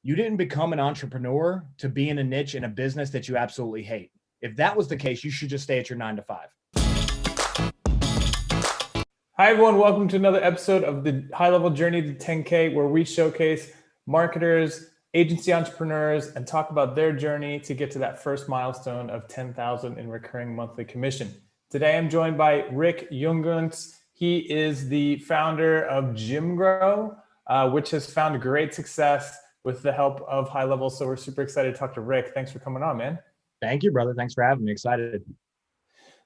you didn't become an entrepreneur to be in a niche in a business that you absolutely hate. If that was the case, you should just stay at your 9 to 5. Hi, everyone. Welcome to another episode of the High Level Journey to 10K, where we showcase marketers, agency entrepreneurs, and talk about their journey to get to that first milestone of 10,000 in recurring monthly commission. Today, I'm joined by Rick Jungkuntz. He is the founder of GymGrow, which has found great success with the help of HighLevel. So we're super excited to talk to Rick. Thanks for coming on, man. Thank you, brother. Thanks for having me. Excited.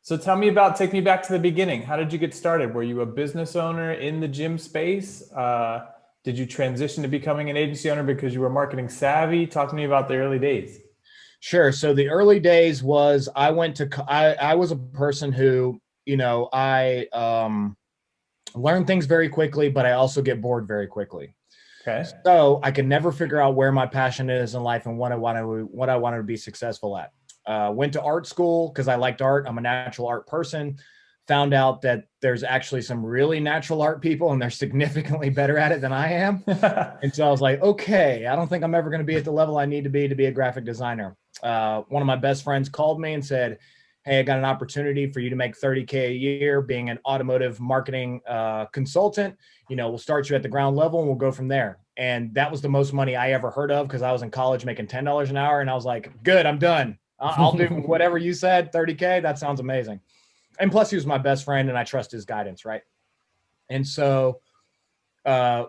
So take me back to the beginning. How did you get started? Were you a business owner in the gym space? Did you transition to becoming an agency owner because you were marketing savvy? Talk to me about the early days. Sure. So the early days was I was a person who, I learn things very quickly, but I also get bored very quickly. Okay. So I can never figure out where my passion is in life and what I wanted to be successful at. Went to art school because I liked art. I'm a natural art person. Found out that there's actually some really natural art people and they're significantly better at it than I am. And so I was like, okay, I don't think I'm ever going to be at the level I need to be a graphic designer. One of my best friends called me and said, hey, I got an opportunity for you to make $30K a year being an automotive marketing consultant. We'll start you at the ground level and we'll go from there. And that was the most money I ever heard of because I was in college making $10 an hour. And I was like, good, I'm done. I'll do whatever you said, 30K. That sounds amazing. And plus he was my best friend and I trust his guidance, right? And so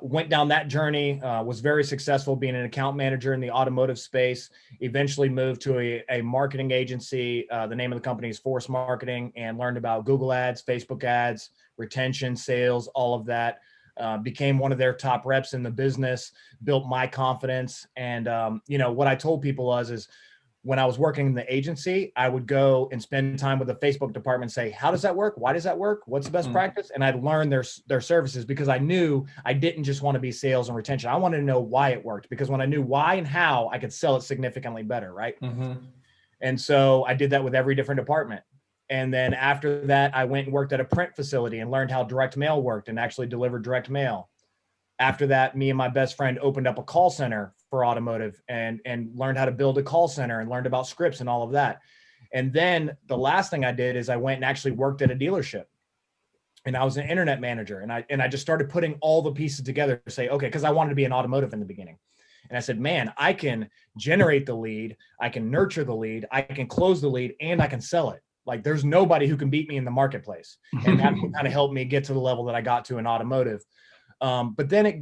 went down that journey, was very successful being an account manager in the automotive space, eventually moved to a marketing agency. The name of the company is Force Marketing, and learned about Google ads, Facebook ads, retention, sales, all of that. Became one of their top reps in the business, built my confidence. And, what I told people is when I was working in the agency, I would go and spend time with the Facebook department and say, how does that work? Why does that work? What's the best practice? And I'd learn their services because I knew I didn't just want to be sales and retention. I wanted to know why it worked, because when I knew why and how, I could sell it significantly better, right? Mm-hmm. And so I did that with every different department. And then after that, I went and worked at a print facility and learned how direct mail worked and actually delivered direct mail. After that, me and my best friend opened up a call center for automotive and learned how to build a call center and learned about scripts and all of that. And then the last thing I did is I went and actually worked at a dealership, and I was an internet manager. And I just started putting all the pieces together to say, okay, because I wanted to be an automotive in the beginning. And I said, man, I can generate the lead, I can nurture the lead, I can close the lead, and I can sell it. Like there's nobody who can beat me in the marketplace. And that kind of helped me get to the level that I got to in automotive. But then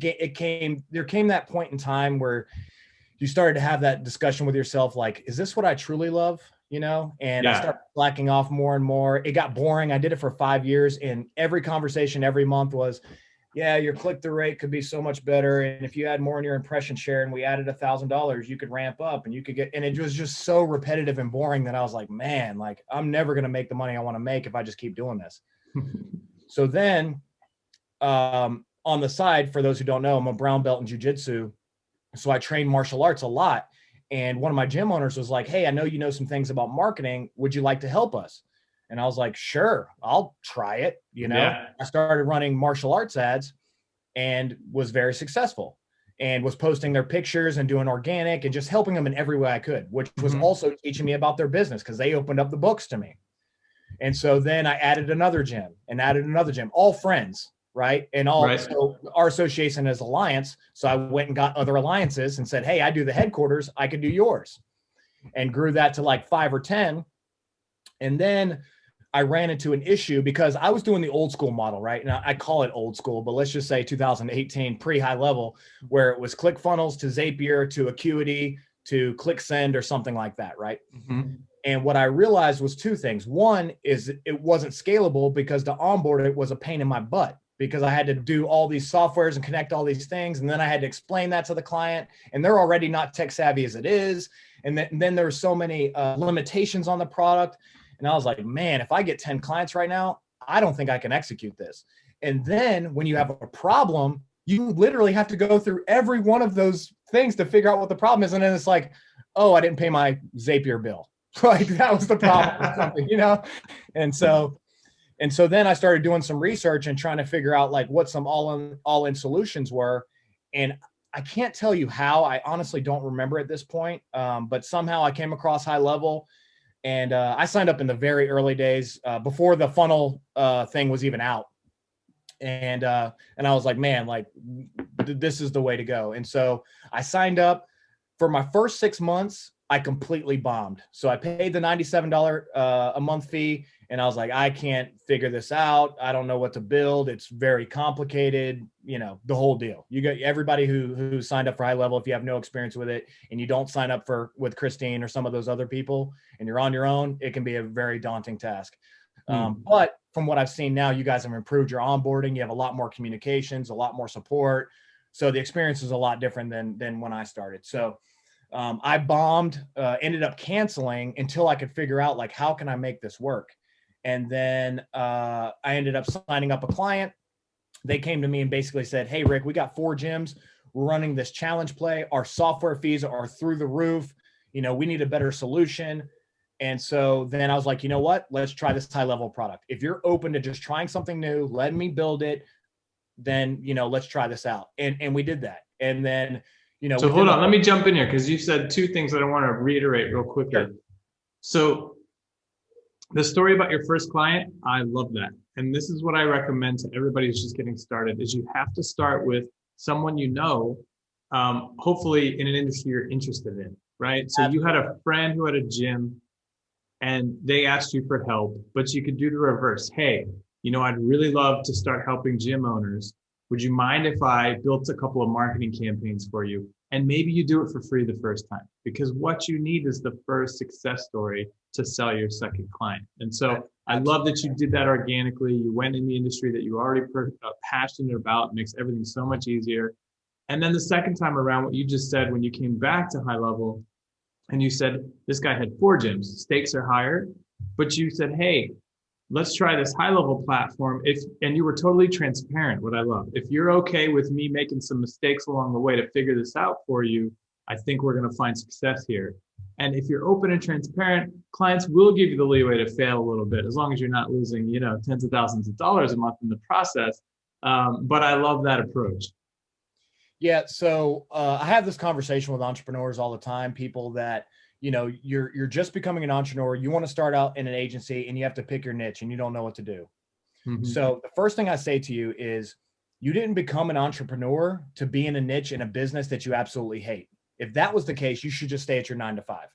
there came that point in time where you started to have that discussion with yourself, like, is this what I truly love? And I started slacking off more and more. It got boring. I did it for 5 years, and every conversation every month was, yeah, your click-through rate could be so much better. And if you had more in your impression share and we added $1,000, you could ramp up and you could get, and it was just so repetitive and boring that I was like, man, like I'm never going to make the money I want to make if I just keep doing this. So then, on the side, for those who don't know, I'm a brown belt in jiu-jitsu. So I train martial arts a lot. And one of my gym owners was like, hey, I know you know some things about marketing. Would you like to help us? And I was like, sure, I'll try it. I started running martial arts ads and was very successful and was posting their pictures and doing organic and just helping them in every way I could, which was also teaching me about their business because they opened up the books to me. And so then I added another gym, all friends. Right. And so our association is Alliance. So I went and got other alliances and said, hey, I do the headquarters. I could do yours, and grew that to like 5 or 10. And then I ran into an issue because I was doing the old school model, right? Now I call it old school, but let's just say 2018 pre-HighLevel, where it was ClickFunnels to Zapier to Acuity to ClickSend or something like that. Right. Mm-hmm. And what I realized was two things. One is it wasn't scalable because to onboard it was a pain in my butt, because I had to do all these softwares and connect all these things. And then I had to explain that to the client, and they're already not tech savvy as it is. And then there were so many limitations on the product. And I was like, man, if I get 10 clients right now, I don't think I can execute this. And then when you have a problem, you literally have to go through every one of those things to figure out what the problem is. And then it's like, oh, I didn't pay my Zapier bill. Like that was the problem or something, And so then I started doing some research and trying to figure out like what some all-in solutions were. And I can't tell you how. I honestly don't remember at this point. But somehow I came across HighLevel, and I signed up in the very early days before the funnel thing was even out. And I was like, man, like this is the way to go. And so I signed up. For my first 6 months, I completely bombed. So I paid the $97 a month fee, and I was like, I can't figure this out. I don't know what to build. It's very complicated, you know, the whole deal. You got everybody who signed up for HighLevel. If you have no experience with it and you don't sign up with Christine or some of those other people, and you're on your own, it can be a very daunting task. But from what I've seen now, you guys have improved your onboarding. You have a lot more communications, a lot more support. So the experience is a lot different than when I started. So I bombed, ended up canceling until I could figure out like, how can I make this work? And then I ended up signing up a client. They came to me and basically said, hey, Rick, we got 4 gyms. We're running this challenge play. Our software fees are through the roof. You know, we need a better solution. And so then I was like, you know what? Let's try this HighLevel product. If you're open to just trying something new, let me build it. Then, you know, let's try this out. And we did that. And then, you know, so hold on, let me jump in here because you said 2 things that I want to reiterate real quickly. Sure. So the story about your first client, I love that. And this is what I recommend to everybody who's just getting started is you have to start with someone, you know, hopefully in an industry you're interested in, right? So you had a friend who had a gym and they asked you for help, but you could do the reverse. Hey, you know, I'd really love to start helping gym owners. Would you mind if I built a couple of marketing campaigns for you? And maybe you do it for free the first time, because what you need is the first success story to sell your second client. And so I love that you did that organically. You went in the industry that you were already passionate about. It makes everything so much easier. And then the second time around, what you just said when you came back to HighLevel, and you said this guy had 4 gyms, stakes are higher, but you said, hey, let's try this HighLevel platform. And you were totally transparent, what I love. If you're okay with me making some mistakes along the way to figure this out for you, I think we're going to find success here. And if you're open and transparent, clients will give you the leeway to fail a little bit, as long as you're not losing, you know, tens of thousands of dollars a month in the process. But I love that approach. Yeah. So I have this conversation with entrepreneurs all the time, people that, you know, you're just becoming an entrepreneur. You want to start out in an agency and you have to pick your niche and you don't know what to do. Mm-hmm. So the first thing I say to you is you didn't become an entrepreneur to be in a niche in a business that you absolutely hate. If that was the case, you should just stay at your 9 to 5,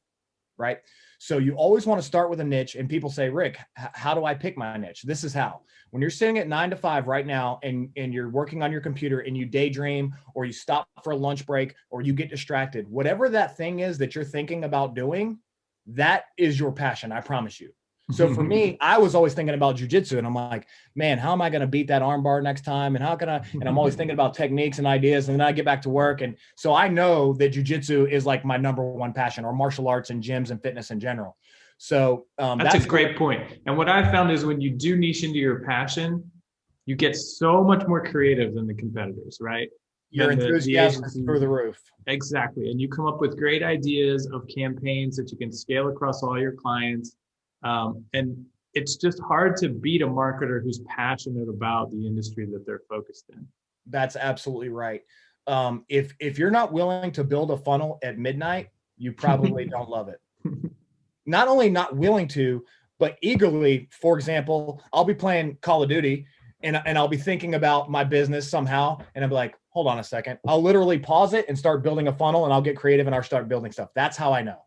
right? So you always want to start with a niche, and people say, Rick, how do I pick my niche? This is how. When you're sitting at 9 to 5 right now and you're working on your computer and you daydream or you stop for a lunch break or you get distracted, whatever that thing is that you're thinking about doing, that is your passion. I promise you. So for me, I was always thinking about jujitsu, and I'm like, man, how am I going to beat that arm bar next time? And and I'm always thinking about techniques and ideas. And then I get back to work. And so I know that jujitsu is like my number one passion, or martial arts and gyms and fitness in general. So that's a great point. And what I found is when you do niche into your passion, you get so much more creative than the competitors, right? Your enthusiasm is through the roof. Exactly. And you come up with great ideas of campaigns that you can scale across all your clients. And it's just hard to beat a marketer who's passionate about the industry that they're focused in. That's absolutely right. If you're not willing to build a funnel at midnight, you probably don't love it. Not only not willing to, but eagerly. For example, I'll be playing Call of Duty and I'll be thinking about my business somehow. And I'm like, hold on a second. I'll literally pause it and start building a funnel, and I'll get creative and I'll start building stuff. That's how I know.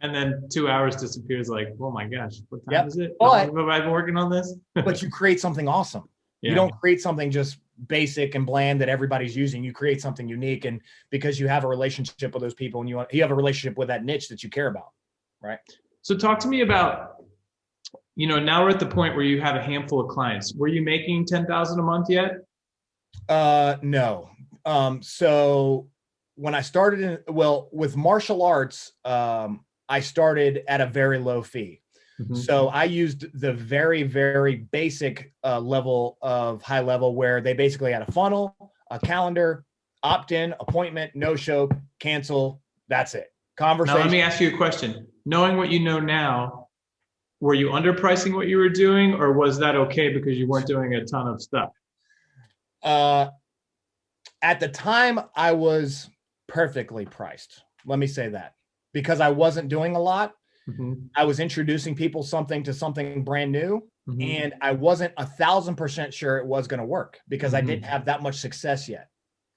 And then 2 hours disappears like, oh my gosh, what time is it? But, have I been working on this? But you create something awesome. Yeah. You don't create something just basic and bland that everybody's using. You create something unique, and because you have a relationship with those people and you have a relationship with that niche that you care about, right? So talk to me about, you know, now we're at the point where you have a handful of clients. Were you making 10,000 a month yet? No. So when I started with martial arts, I started at a very low fee. Mm-hmm. So I used the very, very basic level of HighLevel, where they basically had a funnel, a calendar, opt-in, appointment, no-show, cancel. That's it. Conversation. Now let me ask you a question. Knowing what you know now, were you underpricing what you were doing, or was that okay because you weren't doing a ton of stuff? At the time, I was perfectly priced. Let me say that, because I wasn't doing a lot. I was introducing people to something brand new, and I wasn't 1,000% sure it was going to work because I didn't have that much success yet.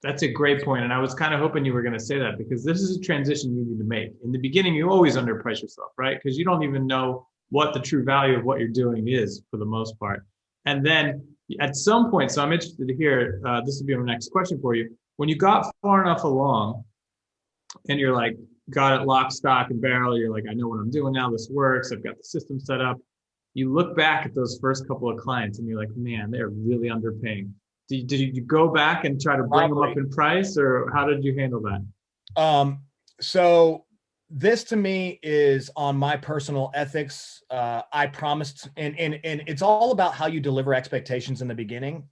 That's a great point. And I was kind of hoping you were going to say that, because this is a transition you need to make. In the beginning, you always underprice yourself, right? Because you don't even know what the true value of what you're doing is for the most part. And then at some point, so I'm interested to hear, this will be my next question for you. When you got far enough along and you're like, got it lock, stock, and barrel, you're like, I know what I'm doing now. This works. I've got the system set up. You look back at those first couple of clients and you're like, man, they're really underpaying. Did you go back and try to bring them up in price, or how did you handle that? So this to me is on my personal ethics. I promised, and it's all about how you deliver expectations in the beginning.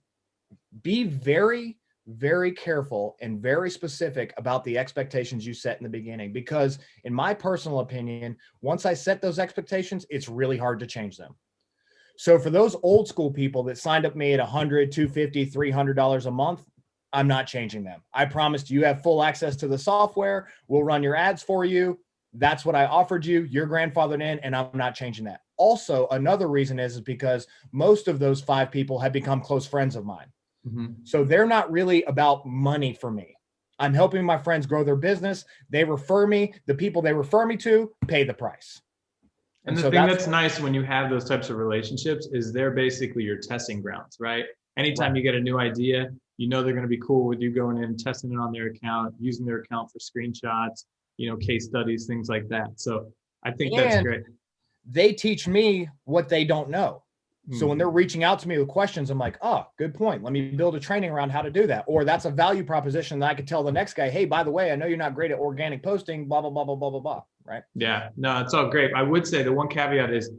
Be very, very careful and very specific about the expectations you set in the beginning, because in my personal opinion, once I set those expectations, it's really hard to change them. So for those old school people that signed up me at $100, $250, $300 a month, I'm not changing them. I promised you have full access to the software. We'll run your ads for you. That's what I offered you. You're grandfathered in, and I'm not changing that. Also, another reason is because most of those 5 people have become close friends of mine. So they're not really about money for me. I'm helping my friends grow their business. They refer me. The people they refer me to pay the price. And the thing that's nice when you have those types of relationships is they're basically your testing grounds, right? Anytime you get a new idea, you know they're going to be cool with you going in, testing it on their account, using their account for screenshots, case studies, things like that. So I think that's great. They teach me what they don't know. So when they're reaching out to me with questions, I'm like, oh, good point. Let me build a training around how to do that. Or that's a value proposition that I could tell the next guy, hey, by the way, I know you're not great at organic posting, blah, blah, blah, blah, blah, blah, blah. Right? Yeah, no, it's all great. I would say the one caveat is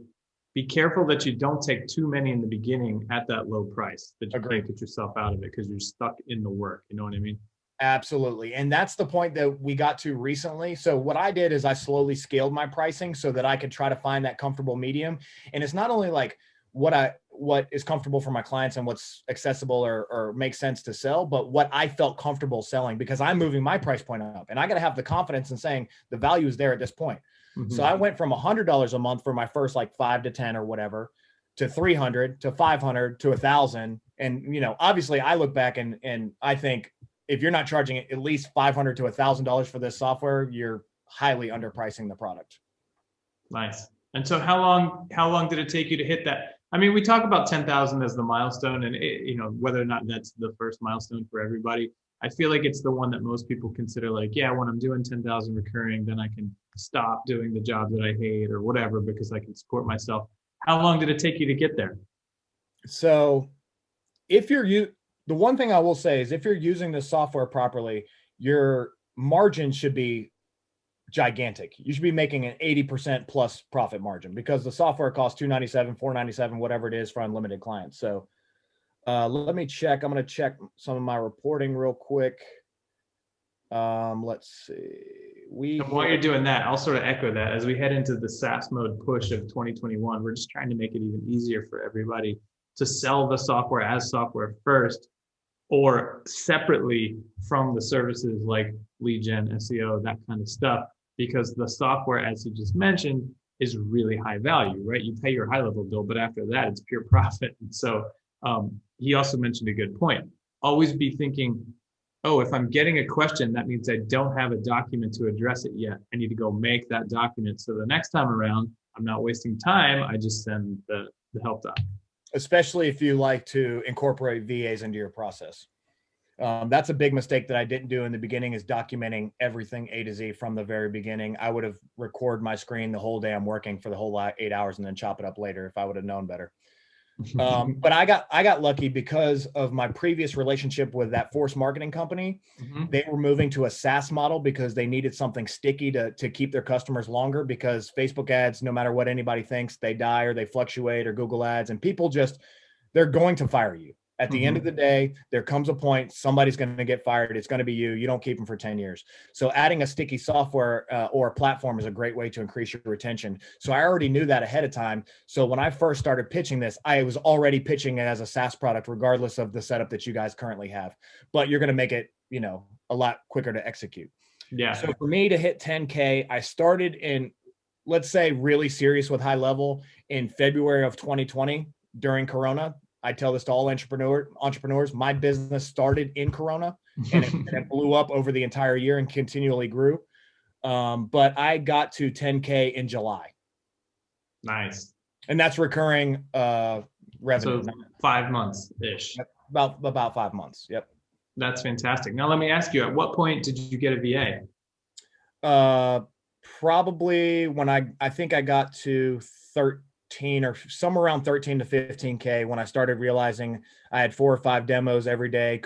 be careful that you don't take too many in the beginning at that low price, that you can't get yourself out of it because you're stuck in the work. You know what I mean? Absolutely. And that's the point that we got to recently. So what I did is I slowly scaled my pricing so that I could try to find that comfortable medium. And it's not only like what is comfortable for my clients and what's accessible or makes sense to sell, but what I felt comfortable selling, because I'm moving my price point up and I got to have the confidence in saying the value is there at this point. So I went from $100 a month for my first like 5 to 10 or whatever to 300 to 500 to 1,000. And, obviously I look back and I think if you're not charging at least $500 to $1,000 for this software, you're highly underpricing the product. Nice. And so how long did it take you to hit that? I mean, we talk about 10,000 as the milestone, and whether or not that's the first milestone for everybody. I feel like it's the one that most people consider like, yeah, when I'm doing 10,000 recurring, then I can stop doing the job that I hate or whatever because I can support myself. How long did it take you to get there? So the one thing I will say is if you're using this software properly, your margin should be gigantic. You should be making an 80% plus profit margin because the software costs $297, $497, whatever it is for unlimited clients. So let me check. I'm going to check some of my reporting real quick. Let's see. And while you're doing that, I'll sort of echo that as we head into the SaaS mode push of 2021. We're just trying to make it even easier for everybody to sell the software as software first, or separately from the services like lead gen, SEO, that kind of stuff, because the software, as you just mentioned, is really high value, right? You pay your HighLevel bill, but after that, it's pure profit. And so he also mentioned a good point. Always be thinking, oh, if I'm getting a question, that means I don't have a document to address it yet. I need to go make that document. So the next time around, I'm not wasting time. I just send the help doc. Especially if you like to incorporate VAs into your process. That's a big mistake that I didn't do in the beginning, is documenting everything A to Z from the very beginning. I would have recorded my screen the whole day I'm working for the whole 8 hours and then chop it up later if I would have known better. But I got lucky because of my previous relationship with that force marketing company. They were moving to a SaaS model because they needed something sticky to keep their customers longer, because Facebook ads, no matter what anybody thinks, they die or they fluctuate, or Google ads, and people they're going to fire you. At the end of the day, there comes a point, somebody's going to get fired. It's going to be you. You don't keep them for 10 years. So adding a sticky software or a platform is a great way to increase your retention. So I already knew that ahead of time. So when I first started pitching this, I was already pitching it as a SaaS product, regardless of the setup that you guys currently have. But you're going to make it, a lot quicker to execute. Yeah. So for me to hit 10K, I started in, let's say, really serious with HighLevel in February of 2020 during Corona. I tell this to all entrepreneurs. My business started in Corona and it blew up over the entire year and continually grew. But I got to 10K in July. Nice. And that's recurring revenue. So 5 months ish. Yep, about 5 months. Yep. That's fantastic. Now let me ask you, at what point did you get a VA? Probably when I think I got to 13 or somewhere around 13 to 15K when I started realizing I had 4 or 5 demos every day.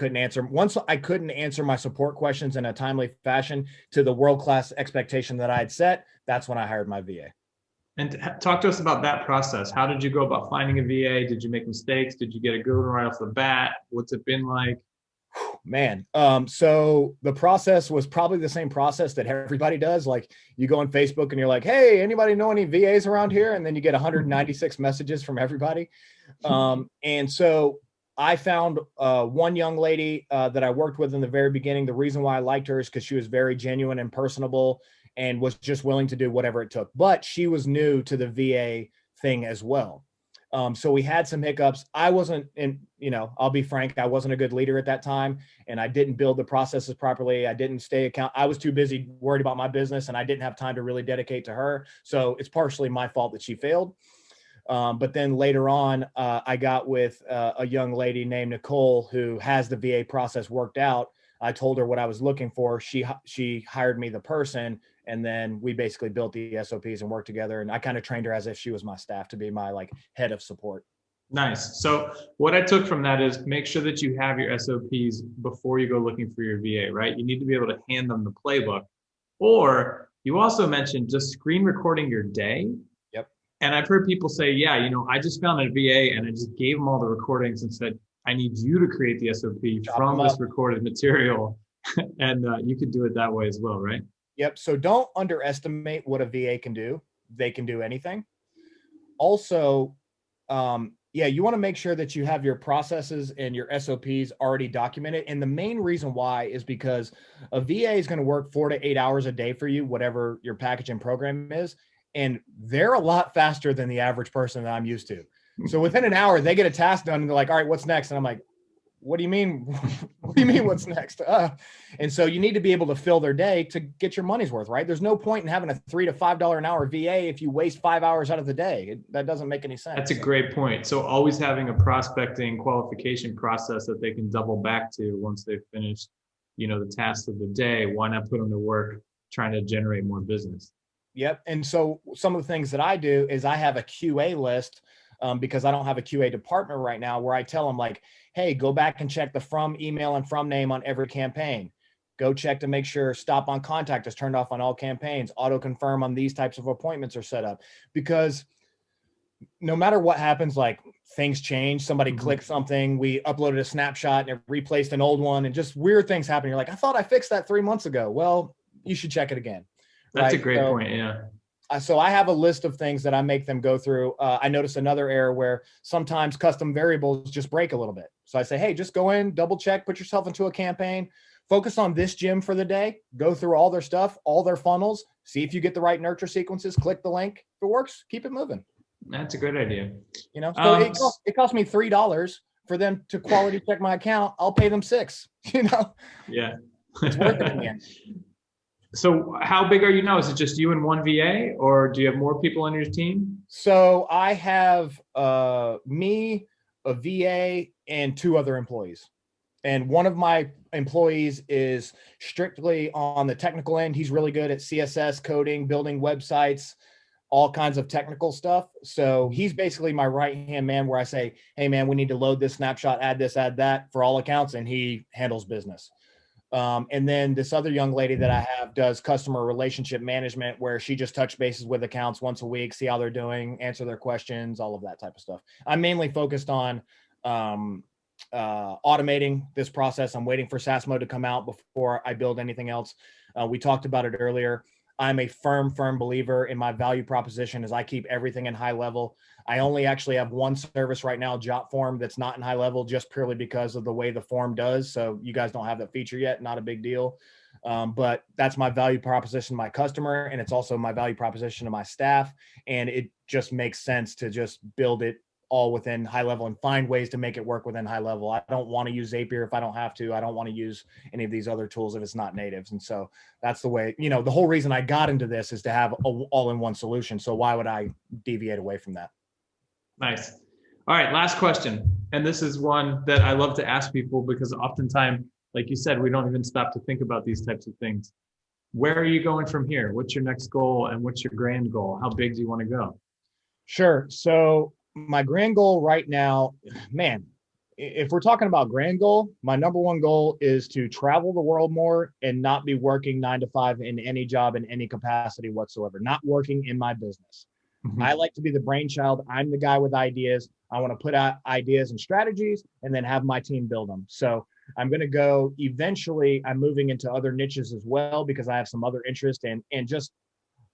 Once I couldn't answer my support questions in a timely fashion to the world-class expectation that I had set, that's when I hired my VA. And talk to us about that process. How did you go about finding a VA? Did you make mistakes? Did you get a good one right off the bat? What's it been like? Man, so the process was probably the same process that everybody does. Like you go on Facebook and you're like, hey, anybody know any VAs around here? And then you get 196 messages from everybody. And so I found one young lady that I worked with in the very beginning. The reason why I liked her is because she was very genuine and personable and was just willing to do whatever it took. But she was new to the VA thing as well. So we had some hiccups. I wasn't I'll be frank, I wasn't a good leader at that time and I didn't build the processes properly. I didn't I was too busy worried about my business and I didn't have time to really dedicate to her. So it's partially my fault that she failed. But then later on, I got with a young lady named Nicole who has the VA process worked out. I told her what I was looking for. She hired me the person, and then we basically built the SOPs and worked together. And I kind of trained her as if she was my staff to be my head of support. Nice. So what I took from that is make sure that you have your SOPs before you go looking for your VA, right? You need to be able to hand them the playbook. Or you also mentioned just screen recording your day. Yep. And I've heard people say, yeah, I just found a VA and I just gave them all the recordings and said, I need you to create the SOP from this recorded material. And you could do it that way as well, right? Yep. So don't underestimate what a VA can do. They can do anything. Also, you want to make sure that you have your processes and your SOPs already documented. And the main reason why is because a VA is going to work 4 to 8 hours a day for you, whatever your package and program is. And they're a lot faster than the average person that I'm used to. So within an hour, they get a task done and they're like, all right, what's next? And I'm like, what do you mean? What do you mean what's next? And so you need to be able to fill their day to get your money's worth, right? There's no point in having a $3 to $5 an hour VA if you waste 5 hours out of the day. That doesn't make any sense. That's a great point. So always having a prospecting qualification process that they can double back to once they've finished, the tasks of the day. Why not put them to work trying to generate more business? Yep. And so some of the things that I do is I have a QA list because I don't have a QA department right now where I tell them like, hey, go back and check the from email and from name on every campaign. Go check to make sure stop on contact is turned off on all campaigns. Auto confirm on these types of appointments are set up, because no matter what happens, like things change. Somebody clicked something. We uploaded a snapshot and it replaced an old one and just weird things happen. You're like, I thought I fixed that 3 months ago. Well, you should check it again. That's a great point. Yeah. So I have a list of things that I make them go through. I noticed another error where sometimes custom variables just break a little bit. So I say, hey, just go in, double check, put yourself into a campaign, focus on this gym for the day, go through all their stuff, all their funnels, see if you get the right nurture sequences, click the link. If it works, keep it moving. That's a good idea. So it cost me $3 for them to quality check my account. I'll pay them $6, Yeah. It's worth it in the end. So how big are you now? Is it just you and one VA, or do you have more people on your team? So I have me, a VA, and 2 other employees. And one of my employees is strictly on the technical end. He's really good at CSS coding, building websites, all kinds of technical stuff. So he's basically my right-hand man where I say, hey man, we need to load this snapshot, add this, add that for all accounts. And he handles business. And then this other young lady that I have does customer relationship management, where she just touch bases with accounts once a week, see how they're doing, answer their questions, all of that type of stuff. I'm mainly focused on automating this process. I'm waiting for SaaS mode to come out before I build anything else. We talked about it earlier. I'm a firm believer in my value proposition is I keep everything in HighLevel. I only actually have one service right now, JotForm, that's not in HighLevel just purely because of the way the form does. So you guys don't have that feature yet, not a big deal. But that's my value proposition to my customer, and it's also my value proposition to my staff. And it just makes sense to just build it all within HighLevel and find ways to make it work within HighLevel. I don't want to use Zapier if I don't have to. I don't want to use any of these other tools if it's not natives. And so that's the way, you know, the whole reason I got into this is to have an all-in-one solution. So why would I deviate away from that? Nice. All right, last question. And this is one that I love to ask people because oftentimes, like you said, we don't even stop to think about these types of things. Where are you going from here? What's your next goal and what's your grand goal? How big do you want to go? Sure. So my grand goal right now, man, if we're talking about grand goal, my number one goal is to travel the world more and not be working 9 to 5 in any job in any capacity whatsoever, not working in my business. Mm-hmm. I like to be the brainchild. I'm the guy with ideas. I want to put out ideas and strategies and then have my team build them. So I'm going to go eventually. I'm moving into other niches as well because I have some other interest and just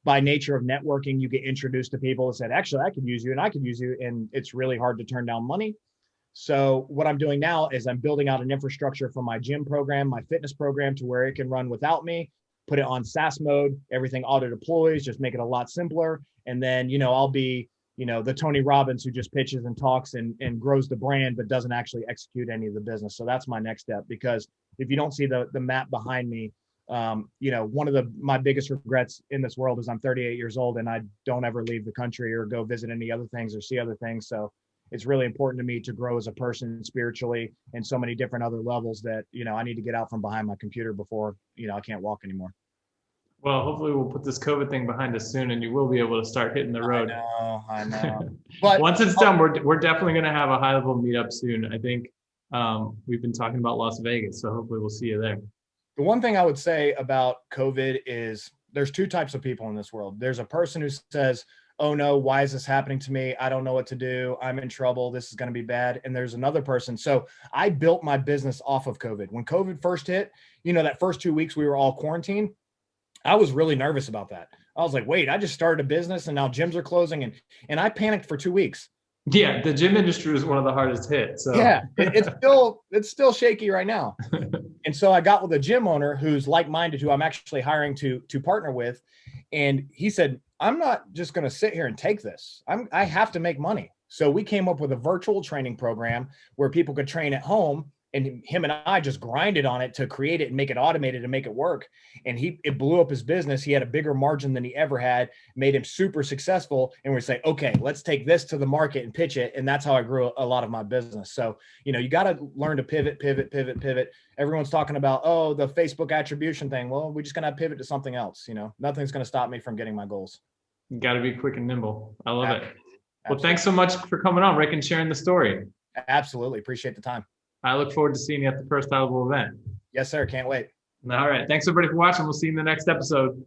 by nature of networking, you get introduced to people that said, actually, I could use you and I could use you. And it's really hard to turn down money. So what I'm doing now is I'm building out an infrastructure for my gym program, my fitness program, to where it can run without me, put it on SaaS mode, everything auto deploys, just make it a lot simpler. And then, you know, I'll be, you know, the Tony Robbins who just pitches and talks and grows the brand, but doesn't actually execute any of the business. So that's my next step, because if you don't see the map behind me, you know, one of my biggest regrets in this world is I'm 38 years old and I don't ever leave the country or go visit any other things or see other things. So it's really important to me to grow as a person spiritually and so many different other levels that, you know, I need to get out from behind my computer before, you know, I can't walk anymore. Well, hopefully we'll put this COVID thing behind us soon and you will be able to start hitting the road. I know. But once it's done, we're definitely going to have a HighLevel meetup soon. I think we've been talking about Las Vegas, so hopefully we'll see you there. The one thing I would say about COVID is there's two types of people in this world. There's a person who says, oh no, why is this happening to me? I don't know what to do. I'm in trouble. This is going to be bad. And there's another person. So I built my business off of COVID. When COVID first hit, you know, that first 2 weeks we were all quarantined. I was really nervous about that. I was like, wait, I just started a business and now gyms are closing. And I panicked for 2 weeks. Yeah, the gym industry was one of the hardest hit. So yeah, it's still shaky right now. And so I got with a gym owner who's like-minded, who I'm actually hiring to partner with. And he said, I'm not just going to sit here and take this. I have to make money. So we came up with a virtual training program where people could train at home. And him and I just grinded on it to create it and make it automated and make it work. And it blew up his business. He had a bigger margin than he ever had, made him super successful. And we say, okay, let's take this to the market and pitch it. And that's how I grew a lot of my business. So, you know, you got to learn to pivot. Everyone's talking about, oh, the Facebook attribution thing. Well, we're just going to pivot to something else. You know, nothing's going to stop me from getting my goals. You got to be quick and nimble. I love it. Well, Absolutely. Thanks so much for coming on, Rick, and sharing the story. Absolutely. Appreciate the time. I look forward to seeing you at the first HighLevel event. Yes, sir. Can't wait. All right. Thanks, everybody, for watching. We'll see you in the next episode.